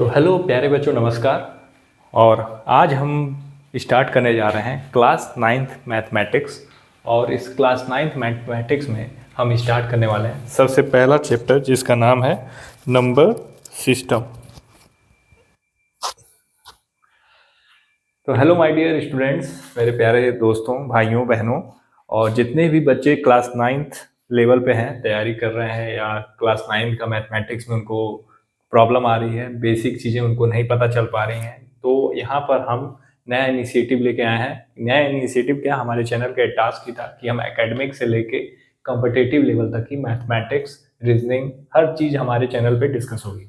तो हेलो प्यारे बच्चों, नमस्कार। और आज हम स्टार्ट करने जा रहे हैं क्लास 9th मैथमेटिक्स। और इस क्लास 9th मैथमेटिक्स में हम स्टार्ट करने वाले हैं सबसे पहला चैप्टर, जिसका नाम है नंबर सिस्टम। तो हेलो माय डियर स्टूडेंट्स, मेरे प्यारे दोस्तों, भाइयों, बहनों, और जितने भी बच्चे क्लास 9th लेवल पे हैं, तैयारी कर रहे हैं, या क्लास 9 का मैथमेटिक्स में उनको प्रॉब्लम आ रही है, बेसिक चीज़ें उनको नहीं पता चल पा रही हैं, तो यहाँ पर हम नया इनिशिएटिव लेके आए हैं। नया इनिशिएटिव क्या, हमारे चैनल का टास्क ही था कि हम एकेडमिक से लेके कॉम्पिटिटिव लेवल तक की मैथमेटिक्स, रीजनिंग, हर चीज़ हमारे चैनल पे डिस्कस होगी।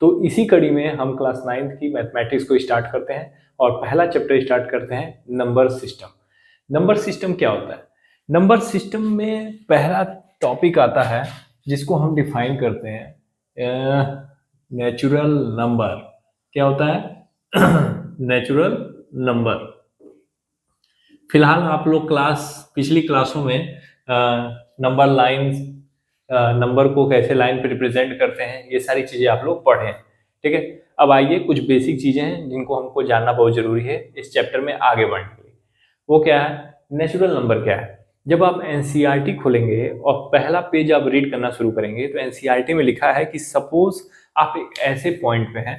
तो इसी कड़ी में हम क्लास 9th की मैथमेटिक्स को स्टार्ट करते हैं और पहला चैप्टर स्टार्ट करते हैं नंबर सिस्टम। नंबर सिस्टम क्या होता है? नंबर सिस्टम में पहला टॉपिक आता है जिसको हम डिफाइन करते हैं नेचुरल नंबर। क्या होता है? Natural number. फिलहाल आप लोग पिछली क्लासों में नंबर लाइंस, नंबर को कैसे लाइन पे रिप्रेजेंट करते हैं, ये सारी चीजें आप लोग पढ़े हैं। ठीक है, अब आइए कुछ बेसिक चीजें हैं जिनको हमको जानना बहुत जरूरी है इस चैप्टर में आगे बढ़ने के लिए। वो क्या है? नेचुरल नंबर क्या है? जब आप एनसीईआरटी खोलेंगे और पहला पेज आप रीड करना शुरू करेंगे तो एनसीईआरटी में लिखा है कि सपोज आप एक ऐसे पॉइंट पे हैं,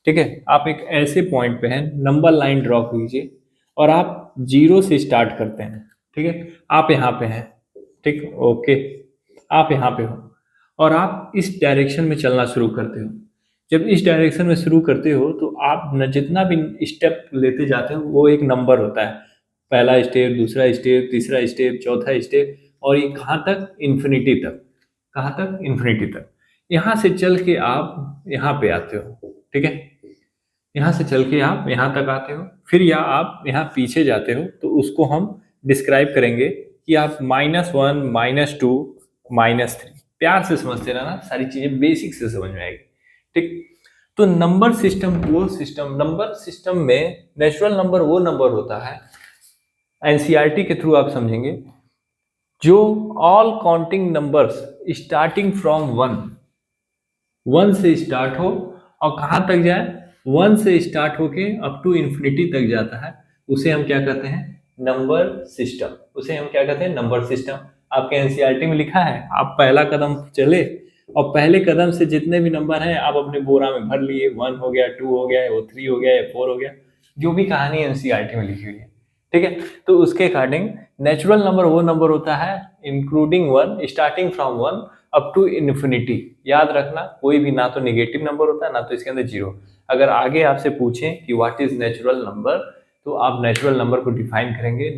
ठीक है, आप एक ऐसे पॉइंट पे हैं, नंबर लाइन ड्रॉ कीजिए और आप 0 से स्टार्ट करते हैं। ठीक है, आप यहाँ पे हैं, ठीक, ओके, आप यहाँ पे हो और आप इस डायरेक्शन में चलना शुरू करते हो। जब इस डायरेक्शन में शुरू करते हो तो आप न जितना भी स्टेप लेते जाते हो वो एक नंबर होता है। पहला स्टेप, दूसरा स्टेप, तीसरा स्टेप, चौथा स्टेप, और ये कहाँ तक? इन्फिनिटी तक। कहाँ तक? इन्फिनिटी तक। यहाँ से चल के आप यहाँ पे आते हो। ठीक है, यहाँ से चल के आप यहाँ तक आते हो, फिर या आप यहाँ पीछे जाते हो, तो उसको हम डिस्क्राइब करेंगे कि आप -1, -2, -3। प्यार से समझते रहना, सारी चीजें बेसिक से समझ में आएगी। ठीक, तो नंबर सिस्टम नंबर सिस्टम में नेचुरल नंबर वो नंबर होता है, एनसीईआरटी के थ्रू आप समझेंगे, जो all counting numbers starting from 1 से स्टार्ट हो और कहाँ तक जाए? 1 से स्टार्ट होके अप टू इन्फिनिटी तक जाता है, उसे हम क्या कहते हैं? Number system. उसे हम क्या कहते हैं? Number system. आपके एनसीईआरटी में लिखा है, आप पहला कदम चले और पहले कदम से जितने भी नंबर हैं आप अपने बोरा में भर लिए। 1 हो गया, 2 हो गया, 3 हो गया, 4 हो गया, जो भी कहानी एनसीईआरटी में लिखी हुई है। ठीक है, तो उसके अकॉर्डिंग नेचुरल नंबर वो नंबर होता है including 1, starting from 1 up to infinity. याद रखना, कोई भी ना तो नेगेटिव नंबर होता है ना तो इसके अंदर 0। अगर आगे आपसे पूछें कि व्हाट इज नेचुरल नंबर, तो आप नेचुरल नंबर को डिफाइन करेंगे।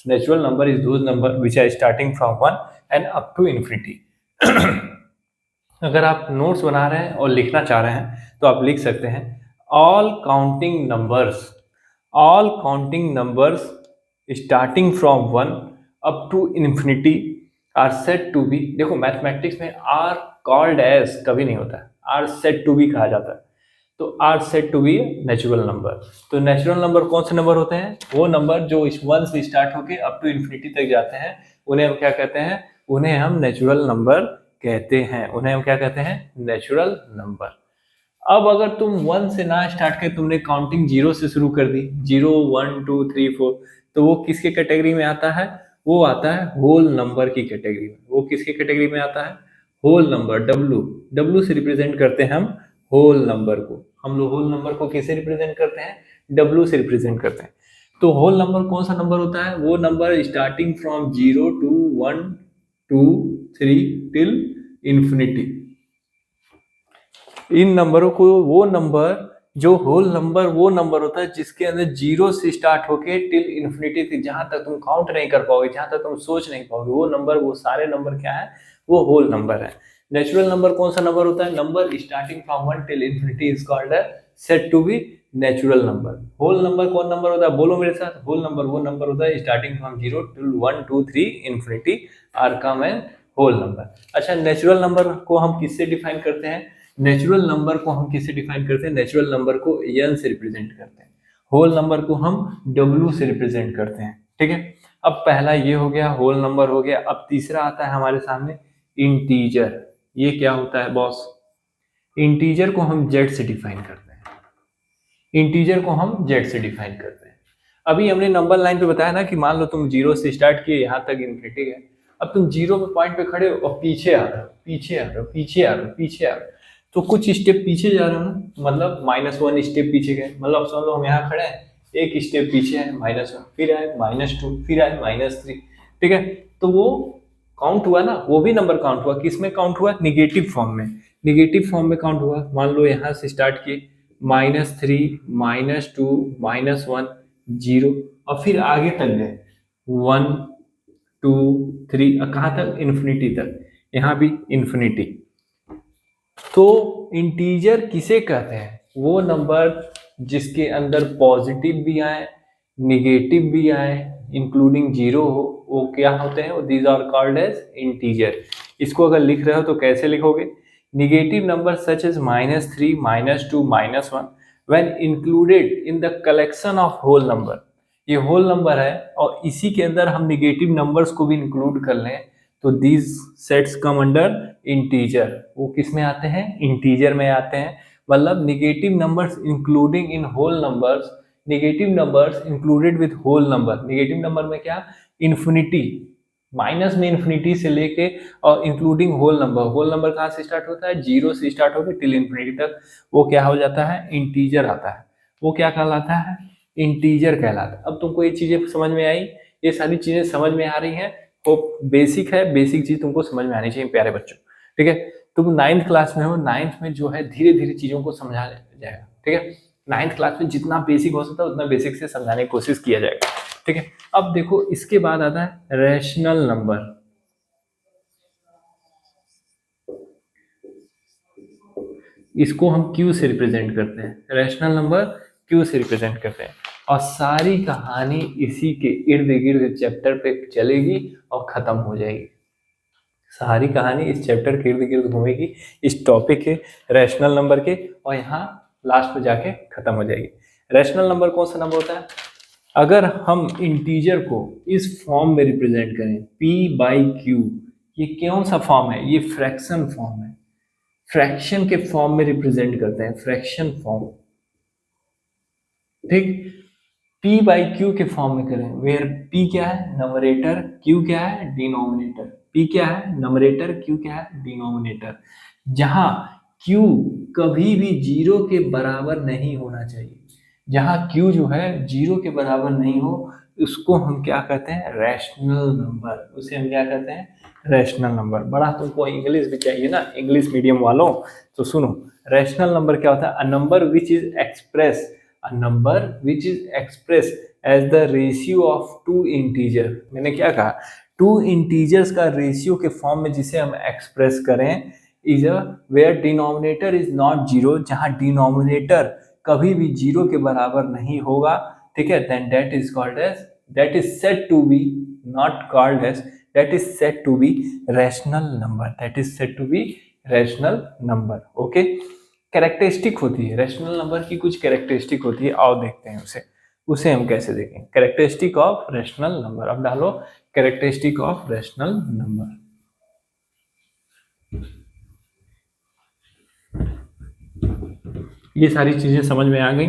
Natural number is those number which are starting from 1 and up to infinity. अगर आप नोट्स बना रहे हैं और लिखना चाह रहे हैं तो आप लिख सकते हैं all counting numbers starting from 1 up to infinity are set to be. देखो, मैथमेटिक्स में आर कॉल्ड एज कभी नहीं होता है, आर सेट टू बी कहा जाता है। तो are set to be natural number. तो नेचुरल नंबर कौन से नंबर होते हैं? वो नंबर जो इस 1 से स्टार्ट होके अप टू इन्फिनिटी तक जाते हैं, उन्हें हम क्या कहते हैं? उन्हें हम नेचुरल नंबर कहते हैं। उन्हें हम क्या कहते हैं? Natural number. अब अगर तुम 1 से ना स्टार्ट कर, तुमने काउंटिंग 0 से शुरू कर दी, 0, 1, 2, 3, 4, तो वो किसके कैटेगरी में आता है? वो आता है होल नंबर की कैटेगरी में। वो किसके कैटेगरी में आता है? Whole number. डब्ल्यू से रिप्रेजेंट करते हैं हम होल नंबर को। हम लोग होल नंबर को किससे रिप्रेजेंट करते हैं? डब्ल्यू से रिप्रेजेंट करते हैं। तो होल नंबर कौन सा नंबर होता है? वो number starting from 0 to 1, 2, 3 till infinity. इन नंबरों को, वो नंबर जो होल नंबर, वो नंबर होता है जिसके अंदर 0 से स्टार्ट होके टिल इन्फिनिटी तक, जहां तक तुम काउंट नहीं कर पाओगे, जहां तक तुम सोच नहीं पाओगे, वो नंबर, वो सारे नंबर क्या है? वो होल नंबर है। नेचुरल नंबर कौन सा नंबर होता है? Number starting from 1 till infinity is called said to be natural number. Whole number कौन नंबर होता है? बोलो मेरे साथ। होल नंबर वो नंबर होता है starting from 0 till 1, 2, 3 infinity are come in whole number. अच्छा, नेचुरल नंबर को हम किससे डिफाइन करते हैं? नेचुरल नंबर को हम किससे डिफाइन करते हैं? नेचुरल नंबर को n से रिप्रेजेंट करते हैं। होल नंबर को हम w से रिप्रेजेंट करते हैं। ठीक है, अब पहला ये हो गया, होल नंबर हो गया। अब तीसरा आता है हमारे सामने इंटीजर। ये क्या होता है बॉस? इंटीजर को हम जेड से डिफाइन करते हैं, इंटीजर को हम जेड से डिफाइन करते हैं। अभी हमने नंबर लाइन पे बताया ना कि मान लो तुम 0 से स्टार्ट किए, यहाँ तक इन्फिनिटी है। अब तुम 0 पे पॉइंट पे खड़े हो और पीछे आ रहे हो, पीछे आ रहे हो, पीछे आ रहे हो, पीछे आ रहे हो, तो कुछ स्टेप पीछे जा रहे हो ना, मतलब -1 स्टेप पीछे गए, मतलब समझ लो हम यहाँ खड़े हैं, एक स्टेप पीछे है -1, फिर आए -2, फिर आए -3, ठीक है। तो वो काउंट हुआ ना, वो भी नंबर काउंट हुआ, किस में काउंट हुआ? निगेटिव फॉर्म में, निगेटिव फॉर्म में काउंट हुआ। मान लो यहाँ से स्टार्ट किए -3, -2, -1, 0 और फिर आगे तक गए 1, 2, 3, कहाँ तक? इन्फिनिटी तक, यहाँ भी इन्फिनिटी। तो इंटीजर किसे कहते हैं? वो नंबर जिसके अंदर पॉजिटिव भी आए, निगेटिव भी आए, इंक्लूडिंग 0 हो, वो क्या होते हैं? These are called as integer. इसको अगर लिख रहे हो तो कैसे लिखोगे? Negative number such as -3, -2, -1 when included in the collection of whole number। ये होल नंबर है और इसी के अंदर हम निगेटिव नंबर्स को भी इंक्लूड कर लें तो these sets come under integer. वो किस में आते हैं? इंटीजर में आते हैं। मतलब negative numbers including in whole numbers, negative numbers included with whole number. Negative number में क्या? इन्फिनिटी, माइनस में इन्फिनिटी से लेके और including whole number. Whole number कहाँ से स्टार्ट होता है? 0 से स्टार्ट होकर टिल इन्फिनिटी तक, वो क्या हो जाता है? इंटीजर आता है। वो क्या कहलाता है? इंटीजर कहलाता है। अब तुमको ये चीजें समझ में आई? ये सारी चीजें समझ में आ रही हैं? वो बेसिक है, बेसिक चीज तुमको समझ में आनी चाहिए प्यारे बच्चों, ठीक है। तुम 9th क्लास में हो, 9th में जो है धीरे धीरे चीजों को समझा जाएगा, ठीक है। 9th क्लास में जितना बेसिक हो सकता है उतना बेसिक से समझाने की कोशिश किया जाएगा, ठीक है। अब देखो इसके बाद आता है रैशनल नंबर। इसको हम क्यू से रिप्रेजेंट करते हैं, रैशनल नंबर क्यू से रिप्रेजेंट करते हैं। और सारी कहानी इसी के इर्द गिर्द चैप्टर पे चलेगी और खत्म हो जाएगी। सारी कहानी इस चैप्टर के इर्द गिर्द घूमेगी, इस टॉपिक के, रैशनल नंबर के, और यहाँ लास्ट में जाके खत्म हो जाएगी। रैशनल नंबर कौन सा नंबर होता है? अगर हम इंटीजर को इस फॉर्म में रिप्रेजेंट करें p/q, ये कौन सा फॉर्म है? ये फ्रैक्शन फॉर्म है। फ्रैक्शन के फॉर्म में रिप्रेजेंट करते हैं, फ्रैक्शन फॉर्म, ठीक। p/q के फॉर्म में करें, वेयर p क्या है? नंबरेटर, q क्या है? डिनोमिनेटर। p क्या है? नंबरेटर, q क्या है? डिनोमिनेटर। जहां q कभी भी 0 के बराबर नहीं होना चाहिए, जहां q जो है 0 के बराबर नहीं हो, उसको हम क्या कहते हैं? Rational number. उसे हम क्या कहते हैं? Rational number. बड़ा तुमको इंग्लिश भी चाहिए ना, इंग्लिश मीडियम वालों, तो सुनो, रैशनल नंबर क्या होता है? A number which is express, a number which is expressed as the ratio of two integer। मैंने क्या कहा? टू इंटीजर्स का रेशियो के फॉर्म में जिसे हम एक्सप्रेस करें, is a where denominator is not 0, जहां डिनोमिनेटर कभी भी 0 के बराबर नहीं होगा, ठीक है। Then that is called as, that is said to be, not called as, that is said to be rational number, that is said to be rational number, okay. Characteristic होती है रैशनल नंबर की, कुछ characteristic होती है, आओ देखते हैं उसे। उसे हम कैसे देखें? Characteristic of rational number. अब डालो कैरेक्टरिस्टिक ऑफ रैशनल नंबर। ये सारी चीजें समझ में आ गई?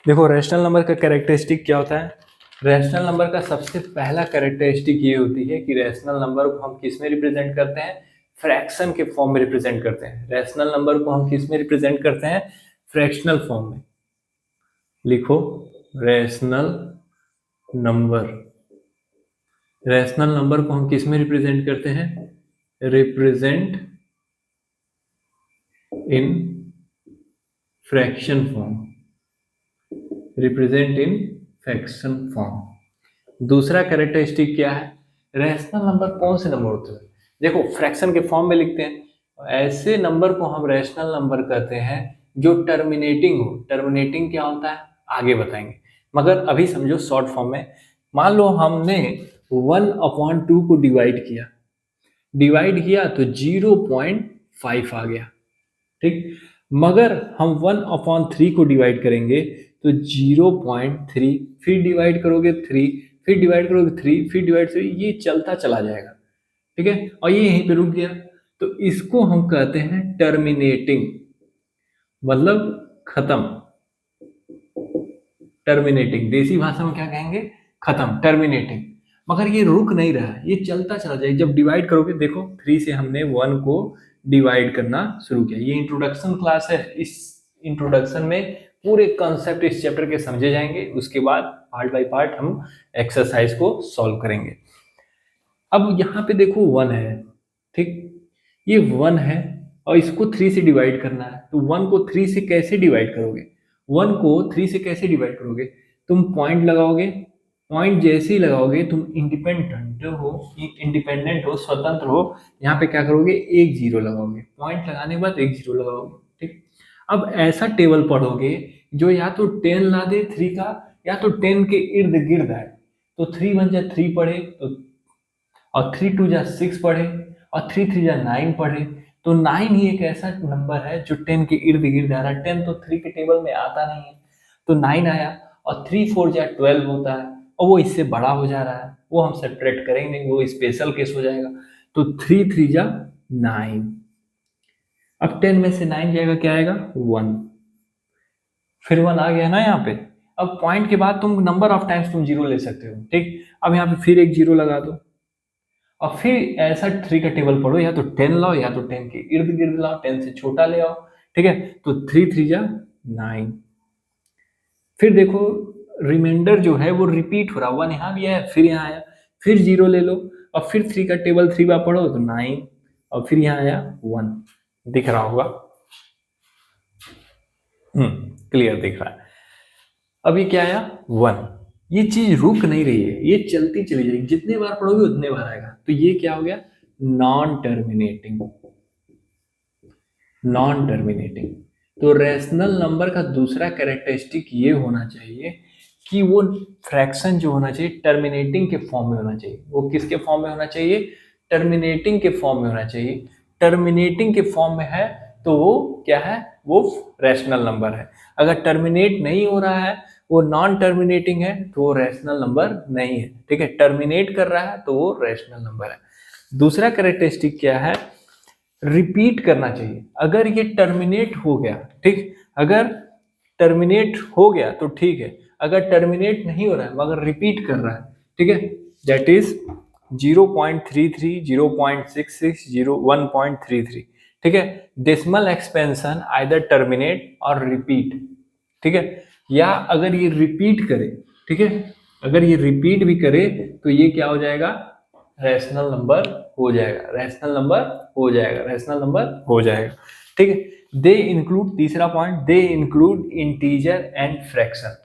देखो रैशनल नंबर का कैरेक्टरिस्टिक क्या होता है? रैशनल नंबर का सबसे पहला कैरेक्टरिस्टिक ये होती है कि रैशनल नंबर को हम किस में रिप्रेजेंट करते हैं? फ्रैक्शन के फॉर्म में रिप्रेजेंट करते हैं। रैशनल नंबर को हम किस में रिप्रेजेंट करते हैं? फ्रैक्शनल फॉर्म में। लिखो रैशनल नंबर, रैशनल नंबर को हम किस में रिप्रेजेंट करते हैं? Represent in fraction form, represent in fraction form. दूसरा कैरेक्टरिस्टिक क्या है? रैशनल नंबर कौन से नंबर होते हैं? देखो फ्रैक्शन के फॉर्म में लिखते हैं, ऐसे नंबर को हम रैशनल नंबर कहते हैं जो टर्मिनेटिंग हो। टर्मिनेटिंग क्या होता है आगे बताएंगे, मगर अभी समझो शॉर्ट फॉर्म में। मान लो हमने 1/2 को डिवाइड किया तो 0.5 आ गया, ठीक। मगर हम 1/3 को डिवाइड करेंगे तो 0.3, फिर डिवाइड करोगे 3, फिर डिवाइड करोगे 3, फिर डिवाइड 3, ये चलता चला जाएगा, ठीक है, और ये यहीं पे रुक गया। तो इसको हम कहते हैं टर्मिनेटिंग, मतलब खत्म। टर्मिनेटिंग देसी भाषा में क्या कहेंगे? खत्म, टर्मिनेटिंग। मगर ये रुक नहीं रहा है, ये चलता चला जाएगा। जब डिवाइड करोगे, देखो 3 से हमने 1 को डिवाइड करना शुरू किया। ये इंट्रोडक्शन क्लास है, इस इंट्रोडक्शन में पूरे कॉन्सेप्ट इस चैप्टर के समझे जाएंगे, उसके बाद पार्ट बाय पार्ट हम एक्सरसाइज को सॉल्व करेंगे। अब यहाँ पे देखो 1 है, ठीक, ये 1 है और इसको 3 से डिवाइड करना है। तो 1 को 3 से कैसे डिवाइड करोगे? 1 को 3 से कैसे डिवाइड करोगे? तुम पॉइंट लगाओगे, पॉइंट जैसे ही लगाओगे तुम इंडिपेंडेंट हो, स्वतंत्र हो, यहाँ पे क्या करोगे? एक जीरो लगाओगे, पॉइंट लगाने के बाद एक जीरो लगाओगे, ठीक। अब ऐसा टेबल पढ़ोगे जो या तो 10 ला दे 3 का, या तो 10 के इर्द गिर्द आए। तो 3 1 जा 3 पढ़े, तो और 3 2 जा 6 पढ़े, और 3 3 जा 9 पढ़े। तो 9 ही एक ऐसा नंबर है जो 10 के इर्द गिर्द आ रहा है। 10 तो 3 के टेबल में आता नहीं है, तो 9 आया। और 3 4 जा 12 होता है, और वो इससे बड़ा हो जा रहा है, वो हम सब्ट्रैक्ट करेंगे नहीं, वो स्पेशल केस हो जाएगा। तो 3 3 जा 9। अब 10 में से 9 जाएगा, क्या आएगा? 1। फिर 1 आ गया ना यहाँ पे। अब पॉइंट के बाद तुम नंबर ऑफ टाइम्स तुम जीरो ले सकते हो, ठीक। अब यहाँ पे फिर एक जीरो लगा दो, और फिर ऐसा 3 का टेबल पढ़ो, या तो 10 लाओ, या तो 10 के इर्द गिर्द लाओ, 10 से छोटा ले आओ, ठीक है। तो 3 3 जा 9। फिर देखो रिमाइंडर जो है वो रिपीट हो रहा, 1 यहाँ भी है, फिर यहाँ आया, फिर जीरो ले लो, और फिर 3 का टेबल 3 बार पढ़ो तो 9, और फिर यहाँ आया 1। दिख रहा होगा? क्लियर दिख रहा है। अब ये क्या आया? 1। ये चीज रुक नहीं रही है, ये चलती चली जाएगी, जितने बार पढ़ोगे उतने बार आएगा। तो ये क्या हो गया? Non terminating. Non terminating. तो रैशनल नंबर का दूसरा कैरेक्टरिस्टिक ये होना चाहिए कि वो फ्रैक्शन जो होना चाहिए टर्मिनेटिंग के फॉर्म में होना चाहिए। वो किसके फॉर्म में होना चाहिए? टर्मिनेटिंग के फॉर्म में होना चाहिए। टर्मिनेटिंग के फॉर्म में है तो वो क्या है? वो रैशनल नंबर है। अगर टर्मिनेट नहीं हो रहा है, वो नॉन टर्मिनेटिंग है, तो वो रैशनल नंबर नहीं है, ठीक है। टर्मिनेट कर रहा है तो वो रैशनल नंबर है। दूसरा कैरेक्टरिस्टिक क्या है? रिपीट करना चाहिए। अगर ये टर्मिनेट हो गया, ठीक, अगर टर्मिनेट हो गया तो ठीक है, अगर टर्मिनेट नहीं हो रहा है मगर रिपीट कर रहा है, ठीक है, दैट इज 0.33, 0.66, 1.33, ठीक है। डेसिमल एक्सपेंशन आइदर टर्मिनेट और रिपीट, ठीक है। या अगर ये रिपीट करे, ठीक है, अगर ये रिपीट भी करे तो ये क्या हो जाएगा? रैशनल नंबर हो जाएगा, रैशनल नंबर हो जाएगा, रैशनल नंबर हो जाएगा, ठीक है। दे इंक्लूड, तीसरा point, they include integer and fraction.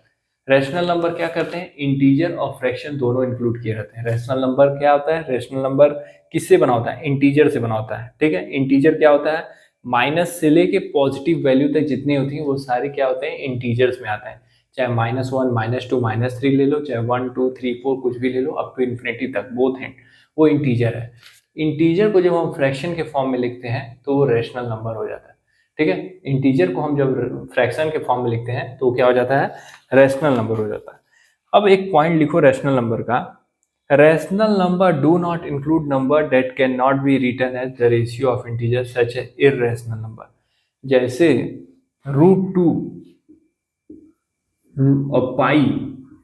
Rational number क्या करते हैं? इंटीजर और फ्रैक्शन दोनों इंक्लूड किए रहते हैं। रैशनल नंबर क्या होता है? रैशनल नंबर किससे बना होता है? इंटीजर से बना होता है, ठीक है। इंटीजर क्या होता है? माइनस से लेके पॉजिटिव वैल्यू तक जितनी होती है वो सारे क्या होते हैं? इंटीजर्स में आते हैं। चाहे -1, -2, -3 ले लो, चाहे 1 2 3 4 कुछ भी ले लो, अप टू इन्फिनिटी तक, बोथ हैं, वो इंटीजर है। इंटीजर को जब हम फ्रैक्शन के फॉर्म में लिखते हैं तो वो रैशनल नंबर हो जाता है, ठीक है। इंटीजर को हम जब फ्रैक्शन के फॉर्म में लिखते हैं तो क्या हो जाता है? रैशनल नंबर हो जाता है। अब एक पॉइंट लिखो रैशनल नंबर का, rational number do not include number that can not be written as the ratio of integer such a irrational number. जैसे √2 और पाई,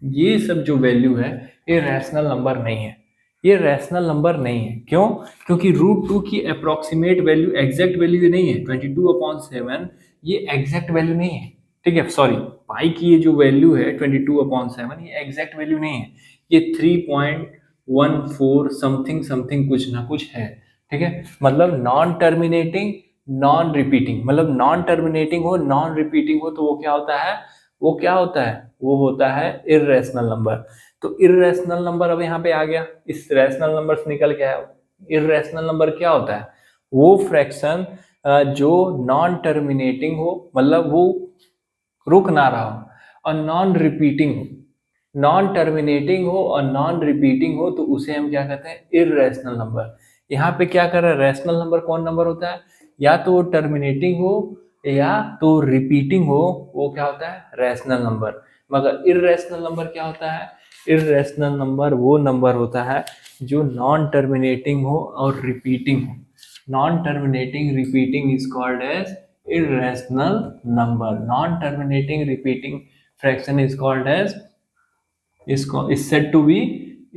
ये सब जो वैल्यू है ये रैशनल नंबर नहीं है, ये रैशनल नंबर नहीं है। क्यों? क्योंकि √2 की अप्रोक्सीमेट वैल्यू एग्जैक्ट वैल्यू नहीं है, 22/7 ये एग्जैक्ट वैल्यू नहीं है, ठीक है। सॉरी, पाई की ये जो वैल्यू है 22/7 ये एग्जैक्ट वैल्यू नहीं है, ये 3.14 समथिंग समथिंग कुछ ना कुछ है, ठीक है। मतलब नॉन टर्मिनेटिंग, नॉन रिपीटिंग, मतलब नॉन टर्मिनेटिंग हो, नॉन रिपीटिंग हो, तो वो क्या होता है? वो क्या होता है? वो होता है इररेशनल नंबर। तो इररेशनल नंबर अब यहाँ पे आ गया, इस रैशनल नंबर से निकल के आया। इररेशनल नंबर क्या होता है? वो फ्रैक्शन जो नॉन टर्मिनेटिंग हो, मतलब वो रुक ना रहा हो, और नॉन रिपीटिंग हो। नॉन टर्मिनेटिंग हो और नॉन रिपीटिंग हो तो उसे हम क्या कहते हैं? Irrational number. यहाँ पे क्या कर रहा है? रैशनल नंबर कौन नंबर होता है? या तो वो टर्मिनेटिंग हो या तो रिपीटिंग हो, वो क्या होता है, रैशनल नंबर। मगर इर्रेशनल नंबर क्या होता है, इर्रेशनल नंबर वो नंबर होता है जो नॉन टर्मिनेटिंग हो और रिपीटिंग हो। Non terminating repeating is called as irrational number. Non-terminating repeating fraction is called as is said to be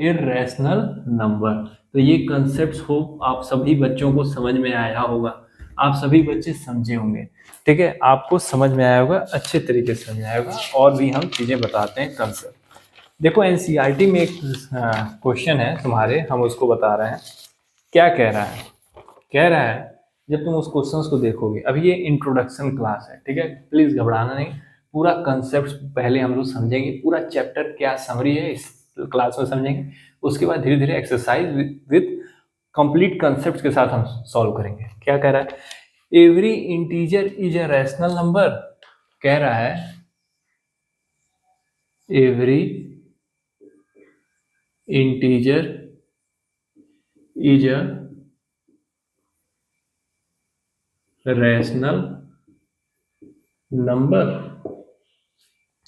irrational number. तो ये कंसेप्ट हो आप सभी बच्चों को समझ में आया होगा, आप सभी बच्चे समझे होंगे, ठीक है, आपको समझ में आया होगा, अच्छे तरीके से समझ में आया होगा। और भी हम चीजें बताते हैं कंसेप्ट। देखो एनसीईआरटी में एक क्वेश्चन है तुम्हारे, हम उसको बता रहे हैं। क्या कह रहा है, कह रहा है जब तुम उस क्वेश्चन को देखोगे, अभी ये इंट्रोडक्शन क्लास है, ठीक है, प्लीज घबराना नहीं, पूरा कंसेप्ट पहले हम लोग समझेंगे, पूरा चैप्टर क्या समरी है इस क्लास में समझेंगे, उसके बाद धीरे धीरे एक्सरसाइज विद कंप्लीट कंसेप्ट के साथ हम सॉल्व करेंगे। क्या कह रहा है, every integer is a rational number. कह रहा है every integer is a rational number.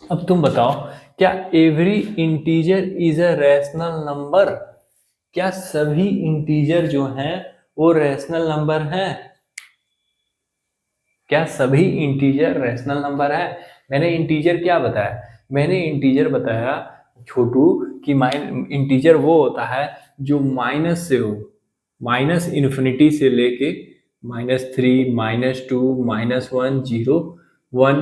अब तुम बताओ, क्या every integer is a rational number? क्या सभी इंटीजर जो हैं वो रैशनल नंबर हैं? क्या सभी इंटीजर रैशनल नंबर है? मैंने इंटीजर क्या बताया, मैंने इंटीजर बताया छोटू कि इंटीजर वो होता है जो माइनस से हो, माइनस इन्फिनिटी से लेके -3 -2 -1 0 1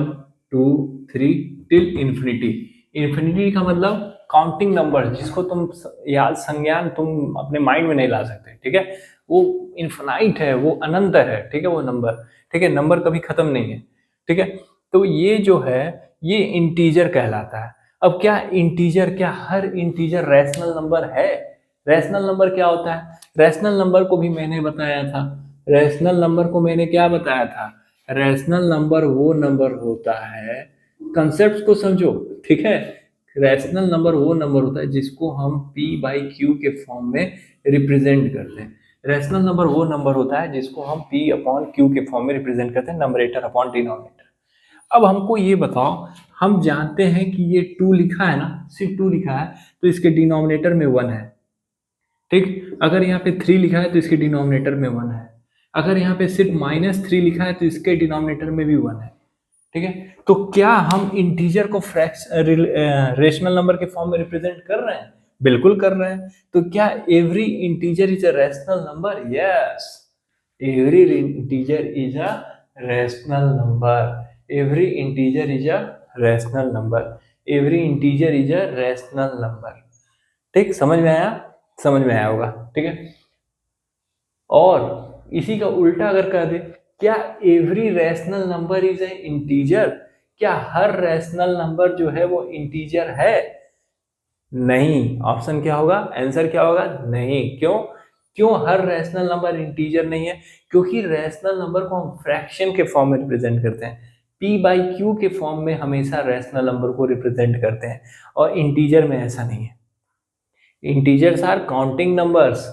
2 3 टिल इन्फिनिटी। इन्फिनिटी का मतलब काउंटिंग नंबर, जिसको तुम याद संज्ञान तुम अपने माइंड में नहीं ला सकते, ठीक है, वो इन्फिनाइट है, वो अनंत है, ठीक है, वो नंबर, ठीक है, नंबर कभी खत्म नहीं है, ठीक है। तो ये जो है ये इंटीजर कहलाता है। अब क्या इंटीजर, क्या हर इंटीजर रैशनल नंबर है? रैशनल नंबर क्या होता है? रैशनल नंबर को भी मैंने बताया था, रैशनल नंबर को मैंने क्या बताया था, रैशनल नंबर वो नंबर होता है, कंसेप्ट को समझो, ठीक है, रैशनल नंबर वो नंबर होता है जिसको हम p/q के फॉर्म में रिप्रेजेंट करते हैं। रैशनल नंबर वो नंबर होता है जिसको हम p/q के फॉर्म में रिप्रेजेंट करते हैं, नंबरेटर अपॉन डिनोमिनेटर। अब हमको ये बताओ, हम जानते हैं कि ये 2 लिखा है ना, सिर्फ 2 लिखा है तो इसके डिनोमिनेटर में 1 है, ठीक। अगर यहाँ पे 3 लिखा है तो इसके डिनोमिनेटर में 1 है। अगर यहाँ पे सिर्फ -3 लिखा है तो इसके डिनोमिनेटर में भी 1 है, ठीक है। तो क्या हम इंटीजर को रेशनल नंबर के फॉर्म में रिप्रेजेंट कर रहे हैं? बिल्कुल कर रहे हैं। तो क्या every integer is a rational number? Yes, every integer is a rational number. Every integer is a rational number. Every integer is a rational number. ठीक, समझ में आया? समझ में आया होगा, ठीक है। और इसी का उल्टा अगर कर दे, क्या every rational number is a integer? क्या हर रैशनल नंबर जो है वो इंटीजर है? नहीं। ऑप्शन क्या होगा, आंसर क्या होगा? नहीं। क्यों? क्यों हर रैशनल नंबर इंटीजर नहीं है? क्योंकि रैशनल नंबर को हम फ्रैक्शन के फॉर्म में रिप्रेजेंट करते हैं, p/q के फॉर्म में हमेशा रैशनल नंबर को रिप्रेजेंट करते हैं, और इंटीजर में ऐसा नहीं है। Integers are counting numbers,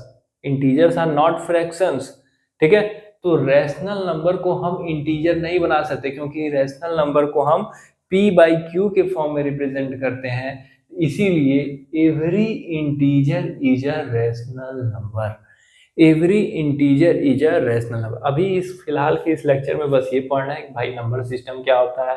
integers are not fractions, ठीक है। तो रैशनल नंबर को हम इंटीजर नहीं बना सकते, क्योंकि रैशनल नंबर को हम p/q के फॉर्म में रिप्रेजेंट करते हैं, इसीलिए every integer is a rational number. Every integer is a rational number. अभी इस फिलहाल के इस लेक्चर में बस ये पढ़ना है कि भाई नंबर सिस्टम क्या होता है,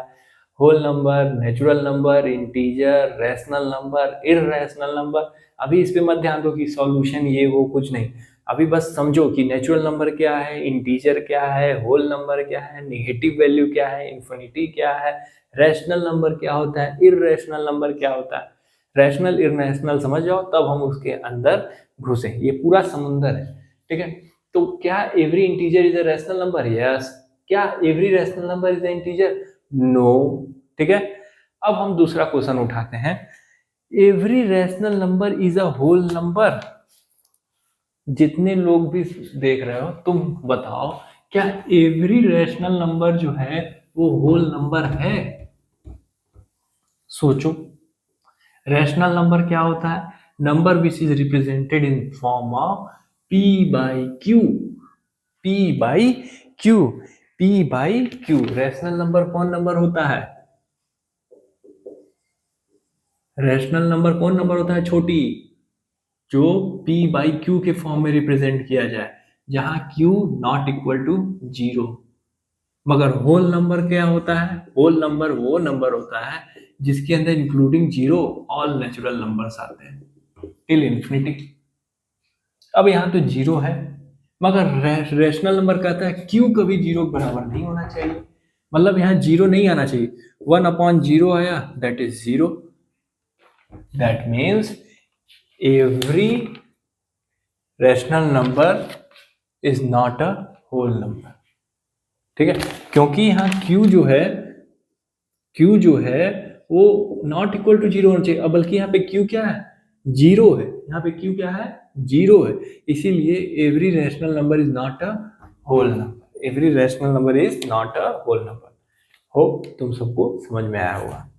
whole number, natural number, integer, rational number, irrational number. अभी इस पे मत ध्यान दो कि सॉल्यूशन ये वो, कुछ नहीं। अभी बस समझो कि नेचुरल नंबर क्या है, इंटीजर क्या है, होल नंबर क्या है, नेगेटिव वैल्यू क्या है, इन्फिनिटी क्या है, रैशनल नंबर क्या होता है, इररैशनल नंबर क्या होता है। रैशनल इररैशनल समझ जाओ, तब हम उसके अंदर घुसे। ये पूरा समुंदर है, ठीक है। तो क्या every integer is a rational number? Yes. क्या every rational number is a integer? No, ठीक है। अब हम दूसरा क्वेश्चन उठाते हैं, every rational number is a whole number. जितने लोग भी देख रहे हो तुम बताओ, क्या एवरी रैशनल नंबर जो है वो होल नंबर है? सोचो, रैशनल नंबर क्या होता है? Number which is represented in form of p/q, p/q। P by Q. Rational number कौन नंबर होता है? रैशनल नंबर कौन नंबर होता है छोटी? जो p बाई क्यू के फॉर्म में रिप्रेजेंट किया जाए, जहां q नॉट इक्वल टू 0। मगर होल नंबर क्या होता है? होल नंबर वो नंबर होता है जिसके अंदर इंक्लूडिंग 0 ऑल नेचुरल नंबर्स आते हैं टिल इंफिनिटी। अब यहाँ तो 0 है, मगर रैशनल नंबर कहता है q कभी 0 के बराबर नहीं होना चाहिए। मतलब यहाँ 0 नहीं आना चाहिए। 1/0 आया, that is 0। That means every rational number is not a whole number। ठीक है, क्योंकि यहाँ Q जो है वो नॉट इक्वल टू 0 होना चाहिए। अब बल्कि यहाँ पे Q क्या है? 0 है। यहाँ पे Q क्या है? 0 है। इसीलिए every rational number is not a whole number. Every rational number is not a whole number. Hope तुम सबको समझ में आया होगा।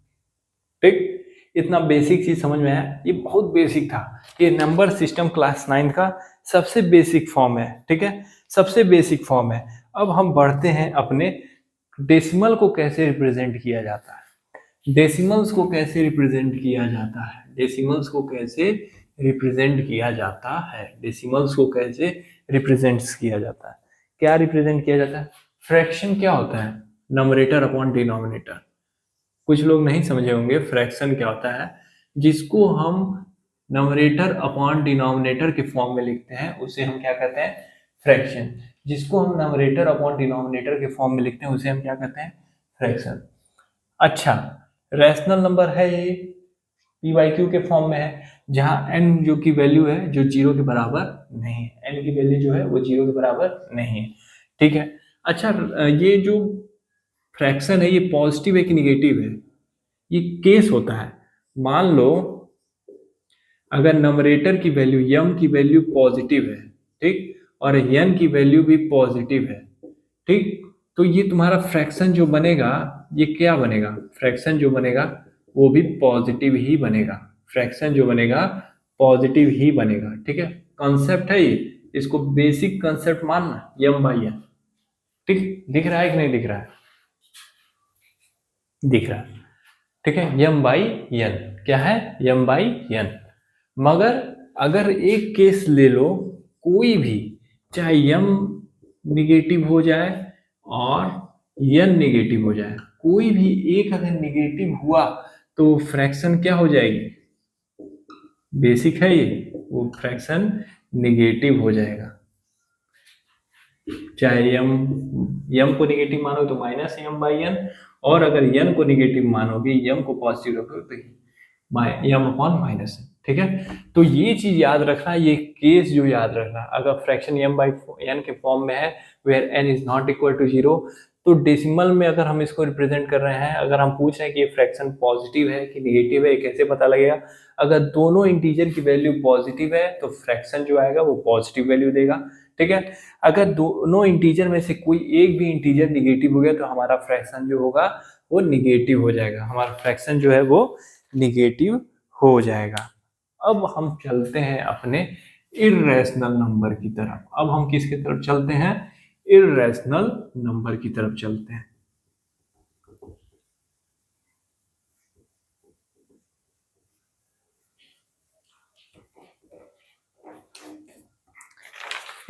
ठीक, इतना बेसिक चीज समझ में आया। ये बहुत बेसिक था। ये नंबर सिस्टम क्लास 9 का सबसे बेसिक फॉर्म है। ठीक है, सबसे बेसिक फॉर्म है। अब हम बढ़ते हैं अपने डेसिमल को कैसे रिप्रेजेंट किया जाता है। डेसिमल्स को कैसे रिप्रेजेंट किया जाता है? डेसिमल्स को कैसे रिप्रेजेंट किया जाता है? डेसिमल्स को कैसे रिप्रेजेंट किया जाता है? क्या रिप्रेजेंट किया जाता है? फ्रैक्शन क्या होता है? Numerator upon denominator. कुछ लोग नहीं समझे होंगे फ्रैक्शन क्या होता है। जिसको हम नंबरेटर अपॉन डिनोमिनेटर के फॉर्म में लिखते हैं उसे हम क्या कहते हैं? फ्रैक्शन। जिसको हम नंबरेटर अपॉन डिनोमिनेटर के फॉर्म में लिखते हैं उसे हम क्या कहते हैं? फ्रैक्शन। अच्छा, रैशनल नंबर है ये, पी बाई क्यू के फॉर्म में है, जहां एन जो की वैल्यू है जो 0 के बराबर नहीं है। एन की वैल्यू जो है वो 0 के बराबर नहीं है। ठीक है। अच्छा, ये जो फ्रैक्शन है ये पॉजिटिव है कि निगेटिव है? ये केस होता है। मान लो अगर नंबरेटर की वैल्यू यम की वैल्यू पॉजिटिव है, ठीक, और एन की वैल्यू भी पॉजिटिव है, ठीक, तो ये तुम्हारा फ्रैक्शन जो बनेगा ये क्या बनेगा? फ्रैक्शन जो बनेगा वो भी पॉजिटिव ही बनेगा। फ्रैक्शन जो बनेगा पॉजिटिव ही बनेगा। ठीक है, कॉन्सेप्ट है ये, इसको बेसिक कॉन्सेप्ट मानना, यम बाई एन। ठीक, दिख रहा है कि नहीं दिख रहा है? दिख रहा है। ठीक है, यम बाई एन क्या है? यम बाई एन। मगर अगर एक केस ले लो, कोई भी, चाहे यम निगेटिव हो जाए और एन निगेटिव हो जाए, कोई भी एक अगर निगेटिव हुआ तो फ्रैक्शन क्या हो जाएगी? बेसिक है ये, वो फ्रैक्शन निगेटिव हो जाएगा। चाहे यम को निगेटिव मानो तो माइनस एम बाई एन, और अगर एन को निगेटिव मानोगे, यम को पॉजिटिव रखोगे तो यम अपॉन माइनस एन। ठीक है, तो ये चीज याद रखना, ये केस जो याद रखना, अगर फ्रैक्शन एम बाई एन के फॉर्म में है where N is not equal to 0, तो डेसिमल में अगर हम इसको रिप्रेजेंट कर रहे हैं, अगर हम पूछ रहे हैं कि ये फ्रैक्शन पॉजिटिव है कि निगेटिव है, ये कैसे पता लगेगा? अगर दोनों इंटीजर की वैल्यू पॉजिटिव है तो फ्रैक्शन जो आएगा वो पॉजिटिव वैल्यू देगा। ठीक है, अगर दोनों इंटीजर में से कोई एक भी इंटीजर निगेटिव हो गया तो हमारा फ्रैक्शन जो होगा वो निगेटिव हो जाएगा। हमारा फ्रैक्शन जो है वो निगेटिव हो जाएगा। अब हम चलते हैं अपने इर्रेशनल नंबर की तरफ। अब हम किसकी तरफ चलते हैं? इर्रेशनल नंबर की तरफ चलते हैं।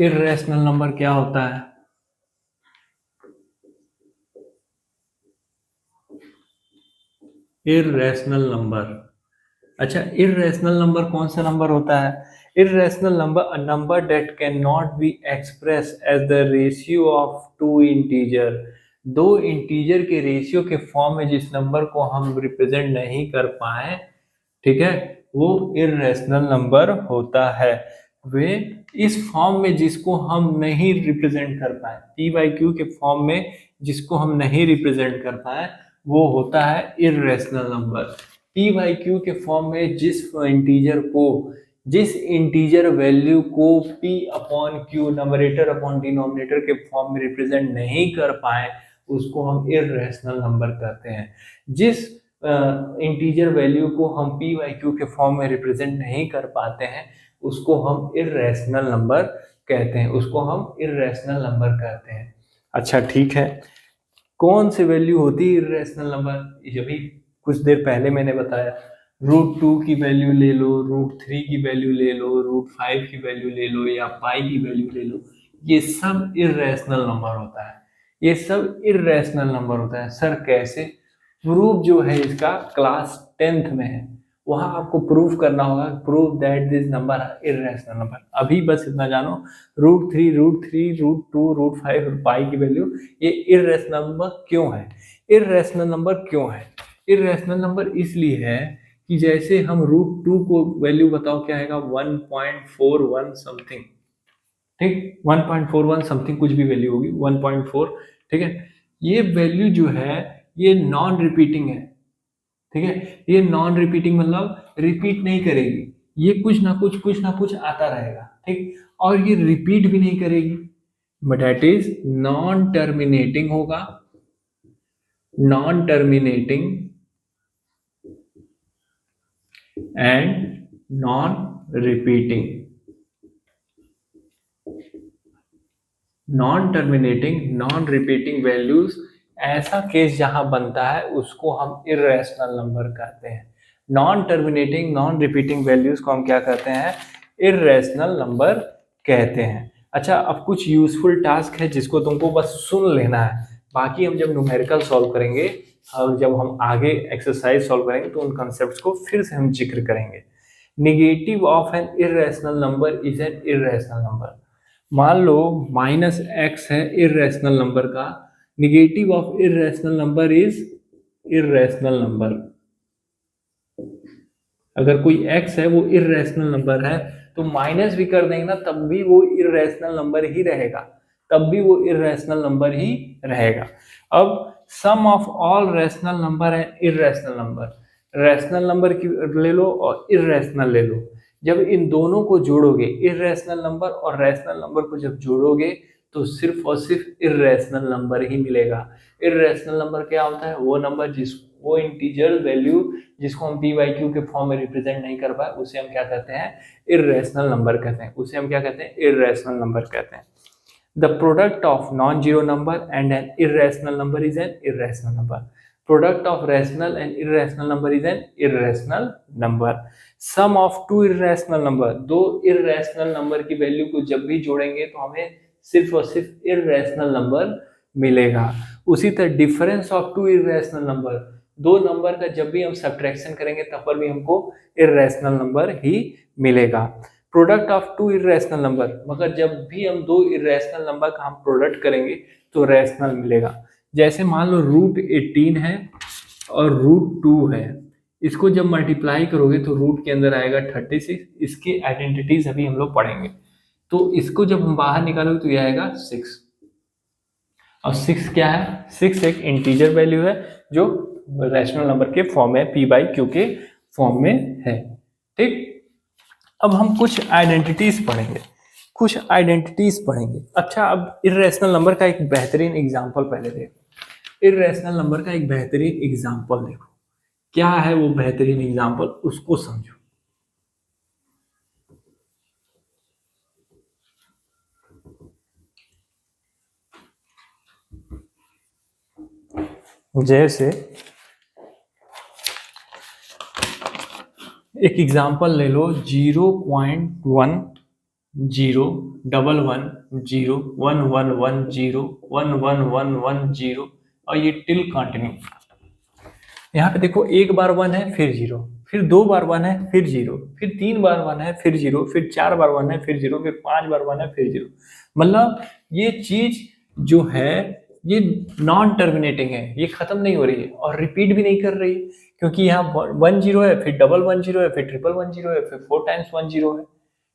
इर्रेशनल नंबर क्या होता है? Irrational number. अच्छा, इर्रेशनल नंबर कौन सा नंबर होता है? Irrational number, a number that can not be express as the ratio of two integer. दो इंटीजर के रेशियो के फॉर्म में जिस नंबर को हम रिप्रेजेंट नहीं कर पाए, ठीक है, वो इर्रेशनल नंबर होता है। वे इस फॉर्म में जिसको हम नहीं रिप्रेजेंट कर पाए, पी बाई क्यू के फॉर्म में जिसको हम नहीं रिप्रेजेंट कर पाए, वो होता है irrational number. P by Q के फॉर्म में जिस इंटीजर वैल्यू को p upon Q, numerator upon denominator के फॉर्म में रिप्रेजेंट नहीं कर पाए, उसको हम इर्रेशनल नंबर कहते हैं। जिस इंटीजर वैल्यू को हम p बाई क्यू के फॉर्म में रिप्रेजेंट नहीं कर पाते हैं उसको हम इर्रेशनल नंबर कहते हैं। उसको हम इर्रेशनल नंबर कहते हैं। अच्छा ठीक है, कौन सी वैल्यू होती है इर्रेशनल नंबर? ये भी कुछ देर पहले मैंने बताया, √2 की वैल्यू ले लो, √3 की वैल्यू ले लो, √5 की वैल्यू ले लो, या पाई की वैल्यू ले लो, ये सब इर्रेशनल नंबर होता है। ये सब इर्रेशनल नंबर होता है। सर कैसे? प्रूफ जो है इसका क्लास 10th में है, वहां आपको प्रूफ करना होगा, proof that this number are irrational number. अभी बस इतना जानो, √3, √2, √5 और पाई की वैल्यू ये इर्रेशनल नंबर क्यों है? इर्रेशनल नंबर क्यों है? इर्रेशनल नंबर इसलिए है कि जैसे हम √2 को वैल्यू बताओ क्या आएगा, 1.41 समथिंग, ठीक, 1.41 समथिंग कुछ भी वैल्यू होगी, 1.4, ठीक है। ये वैल्यू जो है ये नॉन रिपीटिंग है, ठीक है। ये नॉन रिपीटिंग मतलब रिपीट नहीं करेगी, ये कुछ ना कुछ आता रहेगा, ठीक। और ये रिपीट भी नहीं करेगी, but that is non terminating होगा, non terminating and non repeating. Non terminating, non repeating values, ऐसा केस जहां बनता है उसको हम इर्रेशनल नंबर कहते हैं। Non terminating, non repeating values को हम क्या कहते हैं? इर्रेशनल नंबर कहते हैं। अच्छा, अब कुछ यूजफुल टास्क है जिसको तुमको बस सुन लेना है, बाकी हम जब न्यूमेरिकल सॉल्व करेंगे और जब हम आगे एक्सरसाइज सॉल्व करेंगे तो उन कॉन्सेप्ट्स को फिर से हम जिक्र करेंगे। Negative of N irrational number is an irrational number. मान लो -x है इर्रेशनल नंबर का, negative of irrational number is irrational number. अगर कोई x है वो इर्रेशनल नंबर है तो माइनस भी कर देंगे ना तब भी वो इर्रेशनल नंबर ही रहेगा, तब भी वो इर्रेशनल नंबर ही रहेगा। अब सम ऑफ ऑल रैशनल नंबर है इर्रेशनल नंबर, रैशनल नंबर की ले लो और इर्रेशनल ले लो। जब इन दोनों को जोड़ोगे, इर्रेशनल नंबर और रैशनल नंबर को जब जोड़ोगे तो सिर्फ और सिर्फ इर्रेशनल नंबर ही मिलेगा। इर्रेशनल नंबर क्या होता है? वो नंबर वो इंटीजर वैल्यू जिसको हम p/q के फॉर्म में रिप्रेजेंट नहीं कर पाए उसे हम क्या कहते हैं? इर्रेशनल नंबर कहते हैं। उसे हम क्या कहते हैं? इर्रेशनल नंबर कहते हैं। The product of non-zero number and an irrational number is an irrational number. Product of rational and irrational number is an irrational number. Sum of two irrational number, दो irrational number की value को जब भी जोड़ेंगे तो हमें सिर्फ और सिर्फ irrational number मिलेगा। उसी तरह difference of two irrational number, दो नंबर का जब भी हम सब्ट्रैक्शन करेंगे तब पर भी हमको irrational number ही मिलेगा। Product of two irrational number, मगर जब भी हम दो इरेशनल नंबर का हम प्रोडक्ट करेंगे तो रैशनल मिलेगा। जैसे मान लो √18 है और √2 है, इसको जब मल्टीप्लाई करोगे तो रूट के अंदर आएगा 36। इसकी आइडेंटिटीज अभी हम लोग पढ़ेंगे, तो इसको जब हम बाहर निकालोगे तो ये आएगा 6। और 6 क्या है? 6 एक इंटीजर वैल्यू है जो रैशनल नंबर के फॉर्म में, p/q के फॉर्म में है, ठीक। अब हम कुछ आइडेंटिटीज पढ़ेंगे, कुछ आइडेंटिटीज पढ़ेंगे। अच्छा, अब इर्रेशनल नंबर का एक बेहतरीन एग्जांपल पहले देखो। इर्रेशनल नंबर का एक बेहतरीन एग्जांपल देखो, क्या है वो बेहतरीन एग्जांपल, उसको समझो। जैसे एक एग्जांपल ले लो, 0.10110111101110 और ये टिल कंटिन्यू। यहाँ पे देखो, एक बार 1 है फिर 0, फिर 2 बार 1 है फिर 0, फिर 3 बार 1 है फिर 0, फिर 4 बार 1 है फिर 0, फिर 5 बार 1 है फिर 0। मतलब ये चीज जो है ये नॉन टर्मिनेटिंग है, ये खत्म नहीं हो रही है और रिपीट भी नहीं कर रही है, क्योंकि यहाँ 1 0 है, फिर डबल 1 0 है, फिर ट्रिपल 1 0 है, फिर 4 टाइम्स 1 0 है,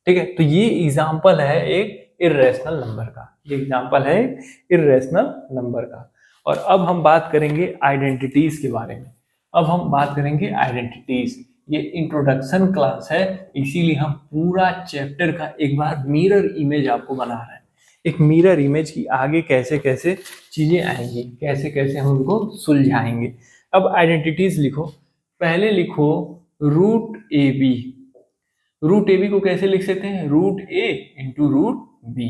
ठीक है। तो ये एग्जाम्पल है एक इर्रेशनल नंबर का, ये एग्जाम्पल है इर्रेशनल नंबर का। और अब हम बात करेंगे आइडेंटिटीज के बारे में। अब हम बात करेंगे आइडेंटिटीज। ये इंट्रोडक्शन क्लास है, इसीलिए हम पूरा चैप्टर का एक बार मिरर इमेज आपको बना रहे हैं। एक मिरर इमेज की आगे कैसे कैसे चीजें आएंगी, कैसे कैसे हम उनको सुलझाएंगे। अब आइडेंटिटीज लिखो। पहले लिखो √AB। √AB को कैसे लिख सकते हैं? √A × √B,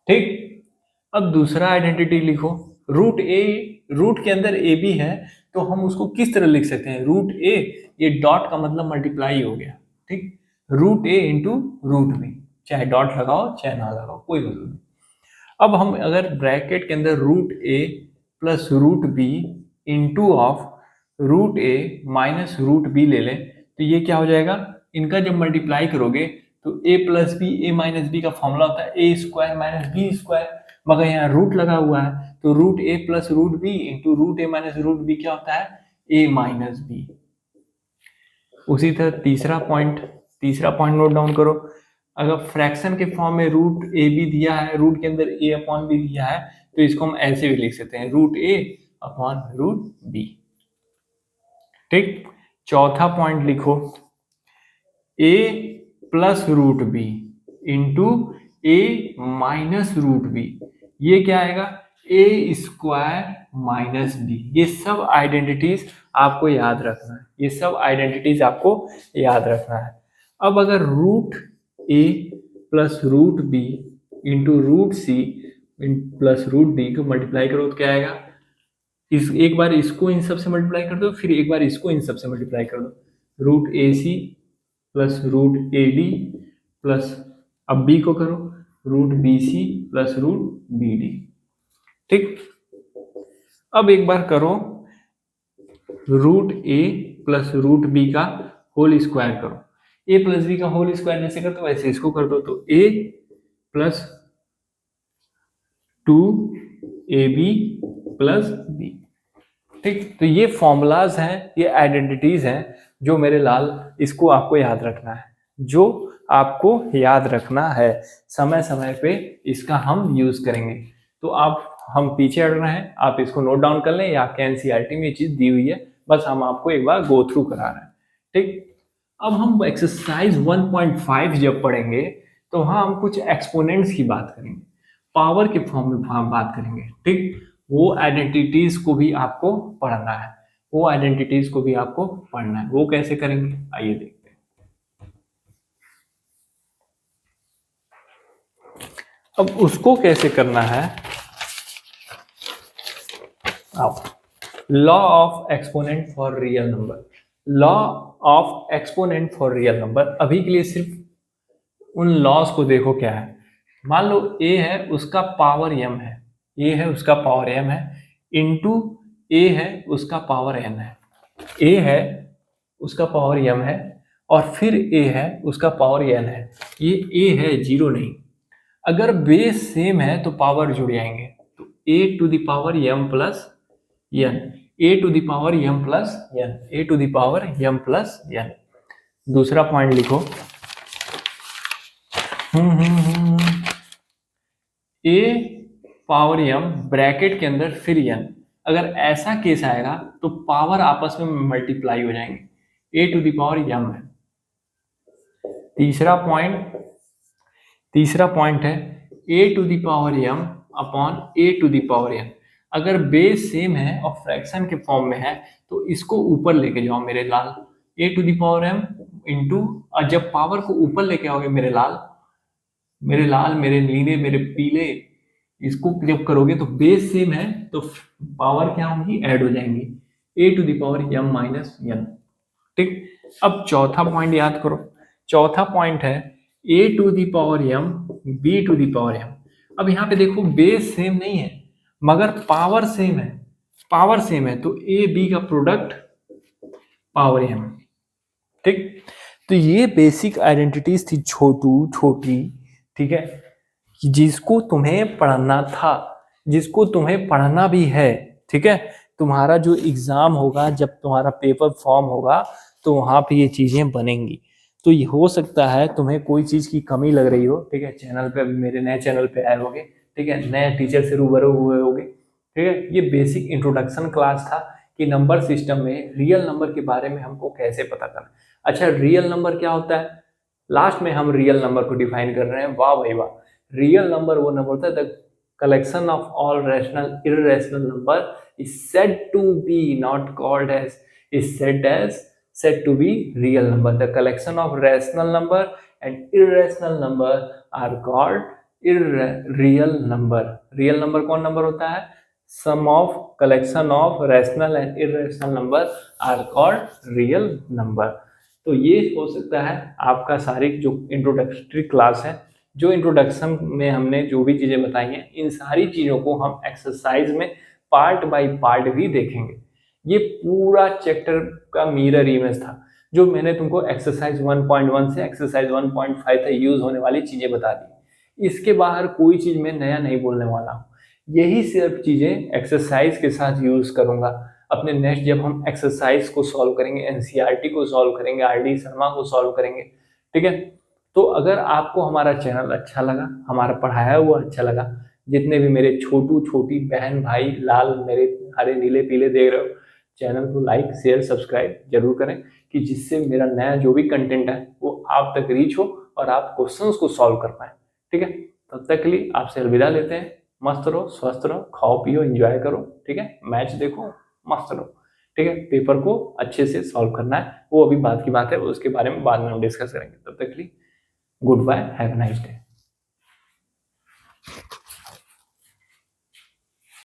ठीक। अब दूसरा आइडेंटिटी लिखो, रूट ए, रूट के अंदर ए बी है तो हम उसको किस तरह लिख सकते हैं, रूट ए, ये डॉट का मतलब मल्टीप्लाई हो गया, ठीक, रूट ए इंटू रूट बी, चाहे डॉट लगाओ चाहे ना लगाओ कोई मतलब नहीं। अब हम अगर ब्रैकेट के अंदर root A plus root B into of root A minus root B ले लें तो ये क्या हो जाएगा, इनका जब मल्टीप्लाई करोगे तो A plus B, A minus B का फॉर्मूला होता है A square minus B square, मगर यहाँ रूट लगा हुआ है तो root A plus root B into root A minus root B क्या होता है, ए माइनस बी। उसी तरह तीसरा पॉइंट नोट डाउन करो, अगर फ्रैक्शन के फॉर्म में रूट ए बी दिया है, रूट के अंदर ए अपॉन बी दिया है तो इसको हम ऐसे भी लिख सकते हैं, रूट ए अपॉन रूट बी, ठीक। चौथा पॉइंट लिखो, ए प्लस रूट बी इंटू ए माइनस रूट बी, ये क्या आएगा, ए स्क्वायर माइनस बी। ये सब आइडेंटिटीज आपको याद रखना है, ये सब आइडेंटिटीज आपको याद रखना है। अब अगर root A plus root B into root C plus root D को मल्टीप्लाई करो तो क्या आएगा, इस एक बार इसको इन सब से मल्टीप्लाई कर दो, फिर एक बार इसको इन सब से मल्टीप्लाई कर दो, root A C plus root A D plus, अब बी को करो, root B C plus root B D, ठीक। अब एक बार करो root A plus root B का होल स्क्वायर करो, ए प्लस बी का होल स्क्वायर जैसे करते हो वैसे इसको कर दो, तो A plus 2ab plus B, ठीक। तो ये फॉर्मूलाज हैं, ये आइडेंटिटीज हैं जो मेरे लाल, इसको आपको याद रखना है, जो आपको याद रखना है, समय समय पे इसका हम यूज करेंगे। तो आप, हम पीछे हट रहे हैं, आप इसको नोट डाउन कर लें, या आपके एनसीईआरटी में ये चीज दी हुई है, बस हम आपको एक बार गो थ्रू करा रहे हैं, ठीक। अब हम एक्सरसाइज 1.5 जब पढ़ेंगे तो वहां हम कुछ एक्सपोनेंट्स की बात करेंगे, पावर के फॉर्म में हम बात करेंगे, ठीक। वो आइडेंटिटीज को भी आपको पढ़ना है, वो आइडेंटिटीज को भी आपको पढ़ना है, वो कैसे करेंगे आइए देखते हैं। अब उसको कैसे करना है, अब law of exponent for real number, law of exponent for real number, अभी के लिए सिर्फ उन लॉज को देखो क्या है। मान लो a है उसका पावर m है, a है उसका पावर m है, इंटू a है उसका पावर n है, a है उसका पावर m है और फिर a है उसका पावर n है, ये a है जीरो नहीं, अगर बेस सेम है तो पावर जुड़ जाएंगे, तो a to the power m plus n, a to the power m plus n, a to the power m plus n। दूसरा पॉइंट लिखो, a पावर m ब्रैकेट के अंदर फिर n, अगर ऐसा केस आएगा तो पावर आपस में मल्टीप्लाई हो जाएंगे, a to the power m है। तीसरा पॉइंट है a to the power m अपॉन a to the power n, अगर बेस सेम है और फ्रैक्शन के फॉर्म में है तो इसको ऊपर लेके जाओ मेरे लाल, a to the power m इंटू, और जब पावर को ऊपर लेके आओगे मेरे लाल, मेरे नीले, मेरे पीले, इसको जब करोगे तो बेस सेम है तो पावर क्या होगी, ऐड हो जाएंगी, a to the power m माइनस n, ठीक। अब चौथा पॉइंट याद करो, चौथा पॉइंट है a to the power m b to the power m। अब यहाँ पे देखो बेस सेम नहीं है मगर पावर सेम है, पावर सेम है तो a b का प्रोडक्ट पावर m, ठीक। तो ये बेसिक आइडेंटिटीज थी छोटी, ठीक है, जिसको तुम्हें पढ़ना था, जिसको तुम्हें पढ़ना भी है, ठीक है। तुम्हारा जो एग्जाम होगा, जब तुम्हारा पेपर फॉर्म होगा तो वहां पे ये चीजें बनेंगी। तो ये हो सकता है तुम्हें कोई चीज की कमी लग रही हो, ठीक है, चैनल पे, अभी मेरे नए चैनल पे आए होगे, ठीक है, नए टीचर से रूबरू हुए होगे, ठीक है। ये बेसिक इंट्रोडक्शन क्लास था कि नंबर सिस्टम में रियल नंबर के बारे में हमको कैसे पता करना। अच्छा, रियल नंबर क्या होता है, लास्ट में हम रियल नंबर को डिफाइन कर रहे हैं, वाह भाई वाह। रियल नंबर वो नंबर होता है the collection of all rational irrational number is said to be not called as, is said to be real number. The collection of rational number and irrational number are called real number. Real number कौन number होता है? Sum of collection of rational and irrational number are called real number. तो ये हो सकता है आपका सारी जो इंट्रोडक्टरी क्लास है, जो इंट्रोडक्शन में हमने जो भी चीजें बताई हैं, इन सारी चीजों को हम एक्सरसाइज में पार्ट बाय पार्ट भी देखेंगे। ये पूरा चैप्टर का मिरर इमेज था जो मैंने तुमको एक्सरसाइज 1.1 से एक्सरसाइज 1.5 तक यूज होने वाली चीजें बता दी। इसके बाहर कोई चीज मैं नया नहीं बोलने वाला हूँ। यही सिर्फ चीजें एक्सरसाइज के साथ यूज करूंगा। अपने नेक्स्ट जब हम एक्सरसाइज को सॉल्व करेंगे, एनसीईआरटी को सॉल्व करेंगे, आरडी शर्मा को सॉल्व करेंगे, ठीक है। तो अगर आपको हमारा चैनल अच्छा लगा, हमारा पढ़ाया हुआ अच्छा लगा, जितने भी मेरे छोटू छोटी बहन भाई लाल मेरे हरे नीले पीले देख रहे हो, चैनल को लाइक शेयर सब्सक्राइब जरूर करें कि जिससे मेरा नया जो भी कंटेंट है वो आप तक रीच हो और आप क्वेश्चंस को सॉल्व कर पाए, ठीक है। तब तक के लिए आपसे अलविदा लेते हैं। मस्त रहो, स्वस्थ रहो, खाओ पियो, एंजॉय करो, ठीक है। मैच देखो, मस्त रहो, ठीक है। पेपर को अच्छे से सॉल्व करना है, वो अभी बात की बात है, उसके बारे में बाद में हम डिस्कस करेंगे। तब तक के लिए goodbye, have a nice day.